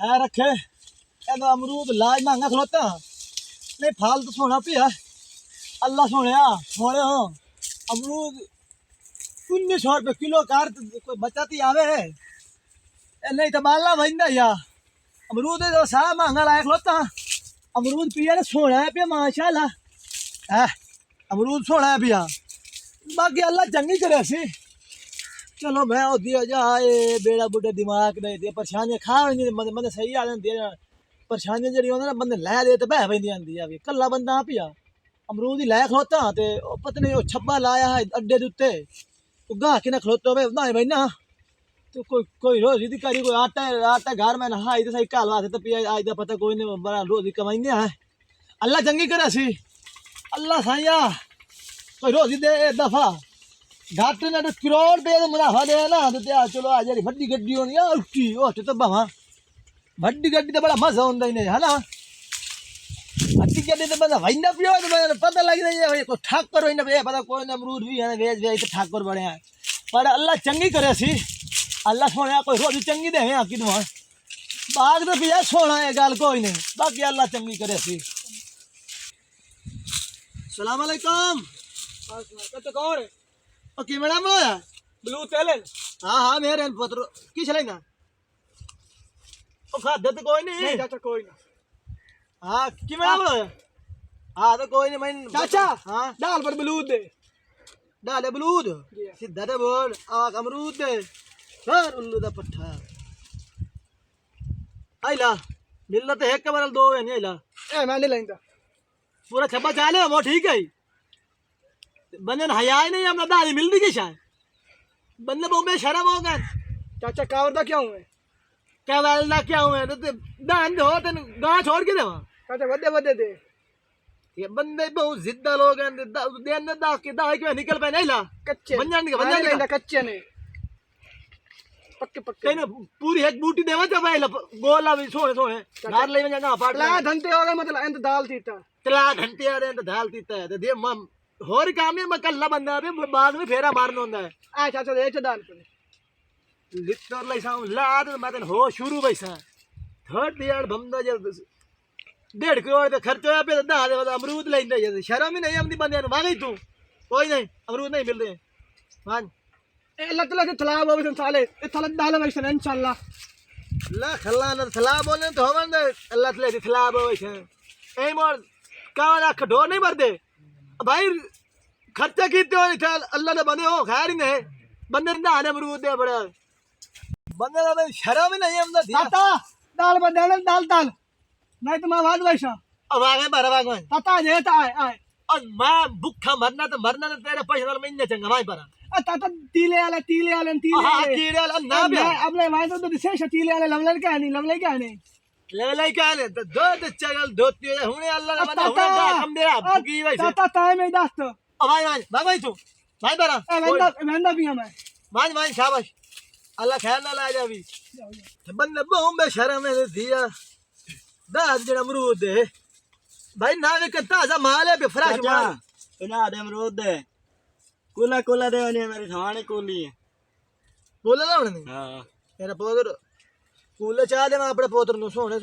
है रखे ਇਹਦਾ ਅਮਰੂਦ ਲਾਜ ਮੰਗਾ ਖਲੋਤਾ नहीं फालतू सोना पिया अल्लाह सोने सोने हो अमरूद 1900 रुपये किलो कार कोई बचाती आवे है नहीं तो बाला बंदा या अमरूद जो सा महंगा लायक होता अमरूद पिया ने सोना है पिया माशाल्लाह है अमरूद सोना है पिया बाकी अल्लाह चंगी करे सी चलो मैं दिया जाए बेड़ा बुढ़े दिमाग दे दिया परेशानी खा मैंने सही आ दिया परेशानी जी ना बंदे लै दे तो बह पैंदी आंदी है कला बंदा पिया अमरूद ही लै खलोता तो पता नहीं छब्बा लाया है अड्डे के उत्ते गाह कि खलोता ना भाई ना तो कोई रोजी दी करी कोई आटा घर में नहाई तो सही काल वास्ते तो पिया अज का पता कोई नहीं बड़ा रोजी कमाइने है अल्लाह चंगी करे सी अल्लाह साइया कोई रोजी दे दफा घट ने करोड़ रुपये का मुनाफा दे ना तो चलो आ जी बड़ी गड्डी होनी है उठी उठ तो बवा बड़ी गड्डी तो बड़ा मजा होंगे इन्हें है ना अच्छी गड्डी तो बंदा वही ना पियो तो पता लग रही है कोई ठाकर होई ना पता कोई अमरूद भी है वेज वेज तो ठाकर बड़े हैं पर अल्लाह चंगी करे सी अल्लाह सोने कोई रोजी चंगी दे कि बाग तो पिया सोना है गल कोई नहीं बाकी अल्लाह चंगी करे सी सलाम अलैकुम कौन की मैडम ब्लू तेल हाँ हाँ मेरे पुत्र किस लेना खादा तो कोई नहीं चाचा कोई ना हाँ कि मैं हाँ तो कोई नहीं मैं चाचा हाँ डाल पर बलूद दे डाले बलूद सीधा तो बोल आग अमरूद दे फिर उल्लू दा पट्ठा आइला मिलना तो एक बार दो है नहीं आइला ए मैं नहीं लेंदा पूरा छब्बा चाले वो ठीक है बंदे हया ही नहीं अपना दादी मिलती की शायद बंदे बहुत शर्म हो गए चाचा कावर दा क्या हुए क्या वालदा क्या हुए तो दान दो तेन गां छोड़ के देवा चाचा वदे वदे दे ये बंदे बहुत जिद्दा लोग हैं देन दा के दा क्यों निकल पे नहीं ला कच्चे बंजन के कच्चे ने पक्के पक्के ना पूरी एक बूटी देवा जब आइला गोला भी सोने सोने घर ले जा पाट ला घंटे हो गए मतलब इंत दाल तीता तला घंटे आ रहे हैं तो दाल तीता है तो दे मम होर काम है मैं कल्ला बंदा है बाद में फेरा मारना होता है आ चाचा दे दाल पे लिटर लाई साम लाद मैं हो शुरू पैसा थर्ड दियाड़ बंदा जब 1.5 करोड़ का खर्च होया पे दा दे अमरूद लेंदा जे शर्म ही नहीं आंदी बंदे नु मांगी तू कोई नहीं अमरूद नहीं मिलदे मान ए अल्लाह तआला के तलाब होवे साले ए थला डाल वैसे इंशाल्लाह ला खल्ला न तलाब बोले तो होवन अल्लाह तआला के तलाब होवे छे ए मोर कावड़ा खडोर नहीं भरदे भाई खर्चा कीते हो अल्लाह ने बने हो खैर ही नहीं बंदे ना अमरूद दे बड़ा बंदे का शर्म ही नहीं हमदा ताता दाल बदल दाल दाल नहीं तो मैं वाद वैसा अब आगे बार आगे ताता जे ता आए और मैं भूखा मरना तो तेरे पैसे वाला महीने चंगा भाई पर ताता तीले वाले हां कीड़े वाला ना बे अब ले भाई तो विशेष तीले वाले लवले क्या नहीं तो दो चगल धोती है हुने अल्लाह ने बना हुने दा कम दे भूखी वैसे ताता टाइम में दस तो भाई तू भाई बरा वेंदा भी मैं मान शाबाश अल्लाह खैर ना ला जावी बंदे बहुत बेशरम है दिया दाद जड़ा अमरूद दे भाई ना वे ताजा माल है फ्रेश माल इना दे अमरूद दे कोला दे ने मेरी थाने कोली है कोला लावण ने हां मेरा पोतर कोले चाह दे मैं अपने पोतर नु सोने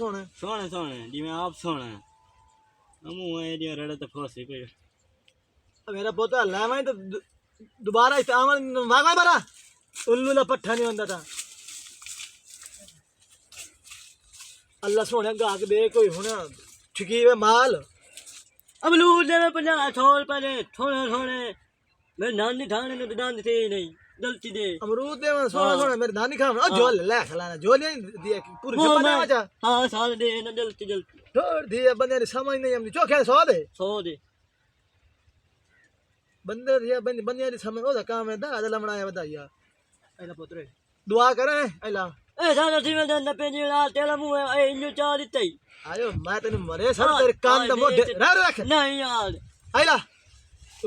जिवें आप सोना अमू ए दी रड़े ते फसी पे मेरा पोता ला मैं तो दोबारा इस आवन मांगा बरा उल्लू ना पट्ठा नहीं होता था अल्लाह सोने गाहक दे कोई होना ठगी वे माल अमरूद दे 50 रुपए थोड़े मेरे नानी ठाने ने दान थे नहीं गलती दे अमरूद दे सोना मेरे नानी खा झोल ले खलाना झोल नहीं दिया पूरी पता आजा हां साल दे ना जल्दी छोड़ दिया बंदे ने समझ नहीं हमने चोखे 100 दे बंदे दिया बंदे ने समझ ओदा काम है दा अदला बनाया बताया ऐला पुत्र दुआ करे ऐला ए साला सीमेंट दे पे जी लाल तेल मुंह ए इन्नु चाह दित्ते आयो मैं तेन मरे सर तेरे कान दा मोढे रख नहीं यार ऐला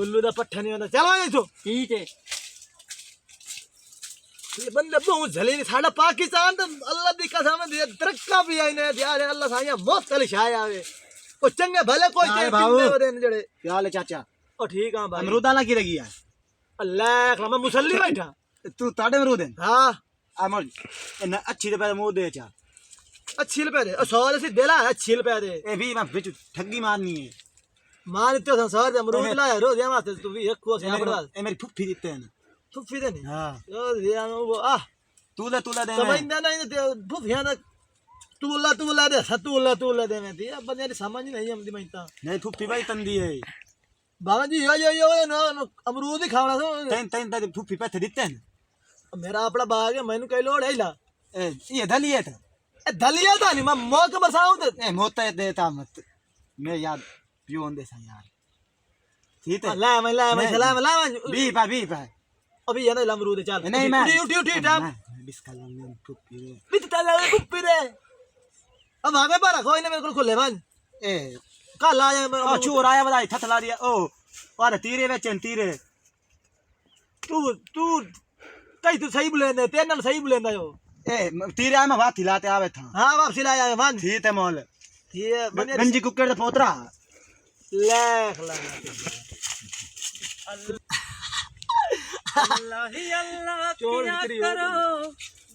उल्लू दा पट्ठा नहीं होंदा चलो आई तू ठीक है ये बंदे बहुत झले साडा पाकिस्तान तो अल्लाह दी कसम दे तरक्का भी आई ने यार अल्लाह साया मुफ्तल छाया आवे ओ चंगे भले कोई ते दे जड़े क्या हाल है चाचा ओ ठीक हां भाई अमरूदा ना की लगी है अल्लाह मैं मुसल्ली बैठा तू ताड़े अमरूद है हां अमर इन्ना अच्छी ते पहले मुंह दे चा अच्छी पे दे 100 से देला अच्छी पे दे ए भी मैं बिच ठगी मारनी है मान इतो संसार दे अमरूद लाया रोज या माते तू भी एक को से बर्बाद ए मेरी फुफ्फी देते हैं फुफी दे नहीं हां ओ या वो आ तूला दे समझदा नहीं ते फुफिया ना तूला दे तूला दे मैं दी बंदे ने समझ नहीं हमदी मैंता नहीं फुफ्फी भाई तंदी है बाबा जी यो ना अमरूद ही खावना तो तैन फुफ्फी पे देते हैं मेरा अपना बाग है मैंने कई लोड है ला ए ये दलिया था ए दलिया था नहीं मैं मौक बरसाऊं ते ए मोता देता मत मैं याद पियोन दे सा यार ठीक है ला मैं सलाम ला बी पा अभी ये ना अमरूद चल नहीं मैं उठी टाइम बिस्कल में फुफ्फी दे बित तला फुप्पी दे अब आगे पर रखो इन्हें बिल्कुल खुले मान ए कल आया ओ चोर आया बधाई थथला दिया ओ और तीरे बेचन तीरे तू कई तू सही बुलेंदे तेरे नाल सही बुलेंदा यो ए तीरे मैं बात हिलाते आवे था हां वापसी लाया मान ठीक है मोल ठीक है गंजी कुकर दे पोतरा लेख ला अल्लाह ही अल्लाह किया करो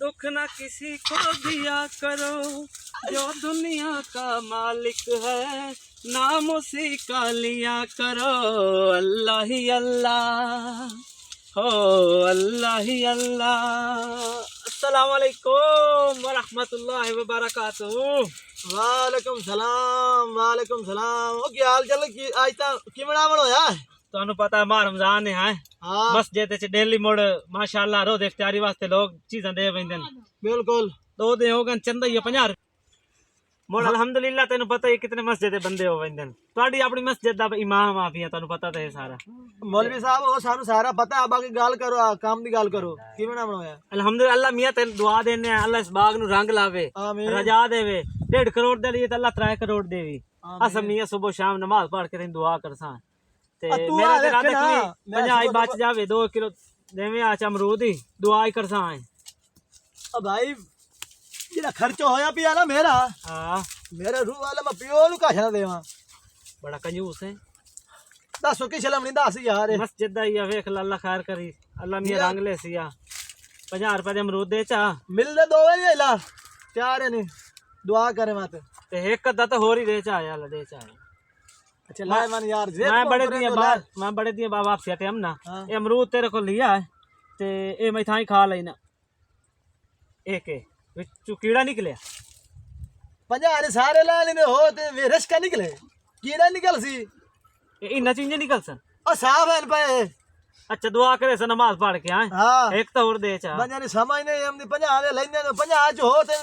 दुख ना किसी को दिया करो जो दुनिया का मालिक है नाम उसी का लिया करो अल्लाह ही अल्लाह हो अल्लाह ही अल्लाह अस्सलाम वालेकुम व रहमतुल्लाहि व बरकातहू वालेकुम सलाम ओ क्या हाल चल की आज ता किवड़ा बण होया ਤੁਹਾਨੂੰ ਪਤਾ ਹੈ ਮਾਹ ਰਮਜ਼ਾਨ ਹੈ हां ਮਸਜਿਦ ਚ ਡੇਲੀ ਮੁੜ ਮਾਸ਼ਾਅੱਲਾ ਰੋਜ਼ ਇਫਤਾਰੀ ਵਾਸਤੇ ਲੋਕ ਚੀਜ਼ਾਂ ਦੇ ਵੰਦੇ ਨੇ बिल्कुल ਦੋ ਦੇ ਹੋ ਗਏ ਚੰਦਾ ਹੀ 50 ਮੁੜ ਅਲਹਮਦੁਲਿਲਾ ਤੈਨੂੰ ਪਤਾ ਹੀ ਕਿਤਨੇ ਮਸਜਿਦ ਦੇ ਬੰਦੇ ਹੋ ਵੰਦੇ ਨੇ ਤੁਹਾਡੀ ਆਪਣੀ ਮਸਜਿਦ ਦਾ ਇਮਾਮ ਆਫੀਆ ਤੁਹਾਨੂੰ ਪਤਾ ਤਾਂ ਹੈ ਸਾਰਾ मौलवी साहब वो सानू सारा पता है बाकी गल करो काम दी गल करो किवड़ा बण होया ਅਲਹਮਦੁਲਿਲਾ ਅੱਲਾ ਮੀਆਂ ਤੈਨੂੰ ਦੁਆ ਦੇਨੇ ਆ ਅੱਲਾ ਇਸ ਬਾਗ ਨੂੰ ਰੰਗ ਲਾਵੇ आमीन ਰਜਾ ਦੇਵੇ 1.5 ਕਰੋੜ ਦੇ ਲਈ ਤਾਂ ਅੱਲਾ 3 ਕਰੋੜ ਦੇਵੀ ਅਸਾਂ ਮੀਆਂ ਸਵੇਰ ਸ਼ਾਮ ਨਮਾਜ਼ ਪੜ੍ਹ ਕੇ ਤੈਨੂੰ ਦੁਆ ਕਰਸਾਂ ਤੇ ਮੇਰਾ ਤੇ ਰਾਤ ਕੋਈ 50 ਬਚ ਜਾਵੇ 2 ਕਿਲੋ ਦੇਵੇਂ ਆ ਚ ਅਮਰੂਦ ਹੀ ਦੁਆ ਹੀ ਕਰਸਾਂ अब भाई जेड़ा खर्च होया पिया ना मेरा ਹਾਂ मेरे रूह वाले मैं पियो नु काशा देवा ਬੜਾ ਕੰਜੂਸ ਹੈ दसो कि छलम नहीं दस यार ਮਸਜਿਦ ਦਾ ਹੀ ਆ ਵੇਖ ਲਾ ਅੱਲਾ ਖੈਰ ਕਰੀ ਅੱਲਾ ਮੀਆਂ ਰੰਗ ਲੈ ਸੀ ਆ 50 ਰੁਪਏ ਦੇ ਅਮਰੂਦ ਦੇ ਚਾ मिलदे दो वे ला चार ने दुआ करे मत ਤੇ ਇੱਕ ਅੱਧਾ ਤਾਂ ਹੋਰ ਹੀ ਦੇ ਚਾ ਆਇਆ ਅੱਲਾ ਦੇ ਚਾ अच्छा ला मन यार ਮੈਂ ਬੜੇ ਦੀਆਂ ਬਾਅਦ ਮੈਂ ਬੜੇ ਦੀਆਂ ਬਾਅਦ ਵਾਪਸ ਆਤੇ ਹਮ ਨਾ ਇਹ ਅਮਰੂਦ ਤੇਰੇ ਕੋਲ ਲਿਆ ਹੈ ਤੇ ਇਹ ਮੈਂ ਥਾਂ ਹੀ ਖਾ ਲੈਣਾ ਇੱਕ ਵਿੱਚੋਂ ਕੀੜਾ ਨਿਕਲਿਆ 50 ने सारे ला लेने हो ते वे रस का निकले कीड़ा निकल सी ਇਹ ਇੰਨਾ ਚੀਜ਼ ਨਿਕਲ ਸਨ और साफ है पे ਅੱਛਾ ਦੁਆ ਕਰੇ ਸ ਨਮਾਜ਼ ਪੜ ਕੇ ਆਏ हां ਇੱਕ ਤਾਂ ਹੋਰ ਦੇ ਚਾ बंदे ने समझ नहीं हम 50 ले लेने 50 च हो ते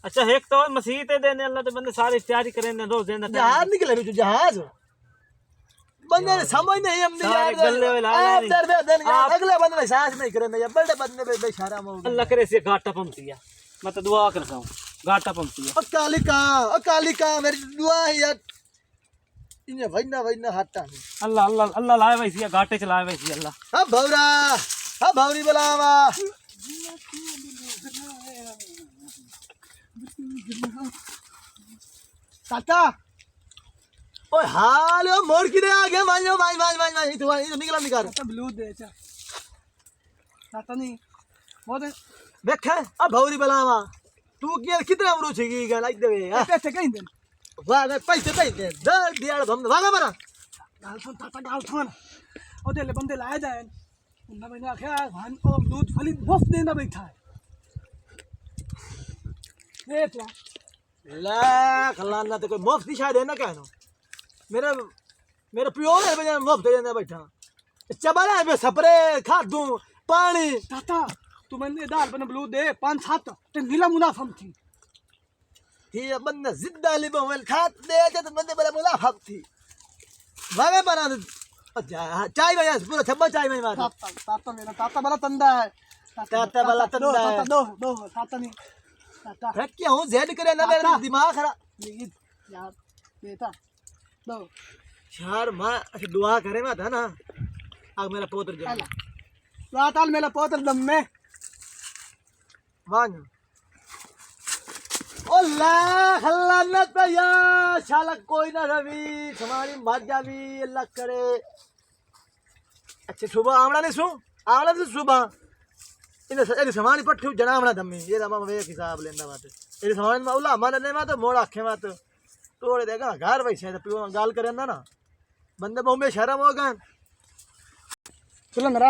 ਅੱਛਾ ਇੱਕ ਤਾਂ ਮਸੀਹ ਤੇ ਦੇਨੇ ਅੱਲਾ ਤੇ ਬੰਦੇ ਸਾਰੇ ਤਿਆਰੀ ਕਰੇ ਨੇ ਰੋਜ਼ ਦੇਣਾ जहाज निकले बिच जहाज बंदे ने समझ नहीं हम सारे गल्ले वाले ला आप ली। दर दिन अगले बंदे ने साहस नहीं करे या बड़े बंदे बे बेशरम हो ਅੱਲਾ ਕਰੇ ਸੇ ਘਾਟਾ ਪੰਪੀਆ ਮੈਂ ਤਾਂ ਦੁਆ ਕਰਦਾ ਹੂੰ घाटा पंपी है अकालिका मेरी दुआ है यार इन्हें वैना हटा अल्लाह अल्लाह अल्लाह लाए वैसी घाटे च लाए वैसी अल्लाह अब भवरी बुलावा काका ओए हाल ओ मोड़ की दे आ गया माइयो माई तू निकला निकाल ब्लू दे चा काका नहीं बहुत देख अब भवरी बुलावा तू कितना अमरूद छगी गल आई देवे पैसे कहीं दे वाह पैसे दे दर दियाड़ हम भागा मारा गाल सुन ताता गाल सुन ओ दे ले बंदे लाए जाए उन्ना मैंने आख्या वन ओ दूध फली मुफ्त देना बैठा है देख ला ला खलाना तो कोई मुफ्त ही शायद है ना कहनो मेरे प्यो ने बजा मुफ्त देने बैठा चबला है सपरे खा दूं पानी ताता तू मैंने दाल बने ब्लू दे 5-7 ते नीला मुनाफा थी ही बंदा जिद्दा ले मोबाइल खात दे जब बंदे बड़ा मुनाफा थी भागे बना चाय में पूरा छब्बा चाय में मार ताता मेरा ताता बड़ा तंदा है ताता बड़ा तंदा है दो ताता नहीं ताता फिर क्या हूं जेड करे ना मेरा दिमाग खराब नहीं यार बेटा दो यार मां दुआ करे मत है ना आग मेरा पोतर जो राताल मेरा पोतर दम में मान अल्लाह अल्लाह न तया शाला कोई ना रवि तुम्हारी मर जावी अल्लाह करे अच्छा सुबह आमड़ा ने सु आमड़ा से सुबह ਇਹਦੇ ਸਮਾਨ ਹੀ ਪੱਠੂ ਜਨਾਵਣਾ ਦਮੀ ਇਹਦਾ ਮੈਂ ਵੇਖ ਹਿਸਾਬ ਲੈਂਦਾ ਵਾ ਤੇ ਇਹਦੇ ਸਮਾਨ ਮੈਂ ਉਲਾ ਮਨ ਨੇ ਮੈਂ ਤਾਂ ਮੋੜ ਆਖੇ ਮੈਂ ਤਾਂ ਤੋੜੇ ਦੇਗਾ ਘਰ ਬੈਠੇ ਤੇ ਪਿਓ ਨਾਲ ਗੱਲ ਕਰਨ ਦਾ ਨਾ ਬੰਦੇ ਬਹੁਮੇ ਸ਼ਰਮ ਹੋ ਗਏ चलो मेरा